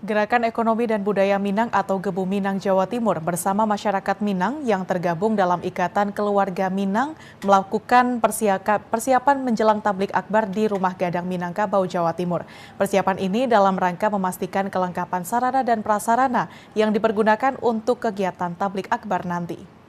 Gerakan Ekonomi dan Budaya Minang atau Gebu Minang Jawa Timur bersama masyarakat Minang yang tergabung dalam Ikatan Keluarga Minang melakukan persiapan menjelang Tablik Akbar di Rumah Gadang Minangkabau, Jawa Timur. Persiapan ini dalam rangka memastikan kelengkapan sarana dan prasarana yang dipergunakan untuk kegiatan Tablik Akbar nanti.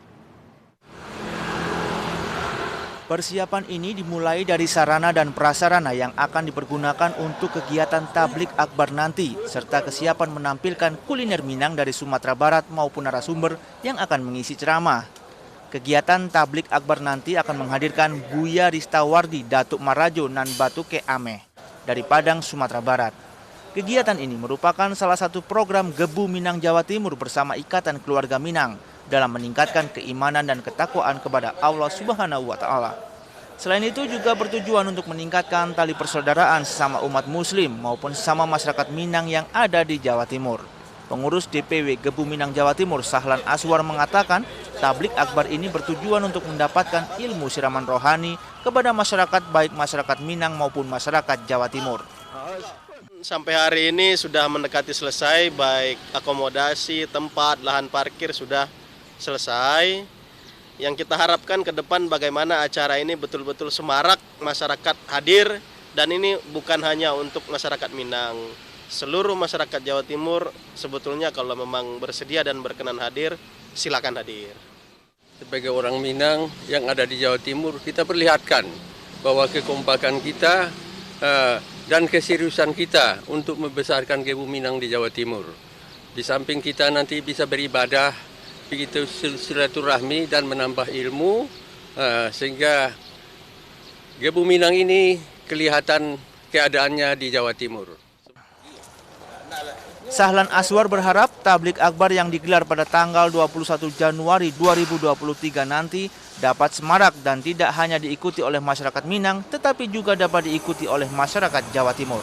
Persiapan ini dimulai dari sarana dan prasarana yang akan dipergunakan untuk kegiatan Tablik Akbar nanti, serta kesiapan menampilkan kuliner Minang dari Sumatera Barat maupun narasumber yang akan mengisi ceramah. Kegiatan Tablik Akbar nanti akan menghadirkan Buya Ristawardi Datuk Marajo Nan Batuke Ameh dari Padang, Sumatera Barat. Kegiatan ini merupakan salah satu program Gebu Minang Jawa Timur bersama Ikatan Keluarga Minang dalam meningkatkan keimanan dan ketakwaan kepada Allah Subhanahu wa Ta'ala. Selain itu juga bertujuan untuk meningkatkan tali persaudaraan sesama umat Muslim maupun sesama masyarakat Minang yang ada di Jawa Timur. Pengurus DPW Gebu Minang Jawa Timur Sahlan Aswar mengatakan Tablik Akbar ini bertujuan untuk mendapatkan ilmu siraman rohani kepada masyarakat baik masyarakat Minang maupun masyarakat Jawa Timur. Sampai hari ini sudah mendekati selesai, baik akomodasi, tempat, lahan parkir sudah selesai. Yang kita harapkan ke depan bagaimana acara ini betul-betul semarak, masyarakat hadir, dan ini bukan hanya untuk masyarakat Minang. Seluruh masyarakat Jawa Timur sebetulnya kalau memang bersedia dan berkenan hadir, silakan hadir. Sebagai orang Minang yang ada di Jawa Timur, kita perlihatkan bahwa kekompakan kita dan keseriusan kita untuk membesarkan Gebu Minang di Jawa Timur. Di samping kita nanti bisa beribadah, begitu silaturahmi dan menambah ilmu, sehingga Gebu Minang ini kelihatan keadaannya di Jawa Timur. Sahlan Aswar berharap Tablik Akbar yang digelar pada tanggal 21 Januari 2023 nanti dapat semarak dan tidak hanya diikuti oleh masyarakat Minang, tetapi juga dapat diikuti oleh masyarakat Jawa Timur.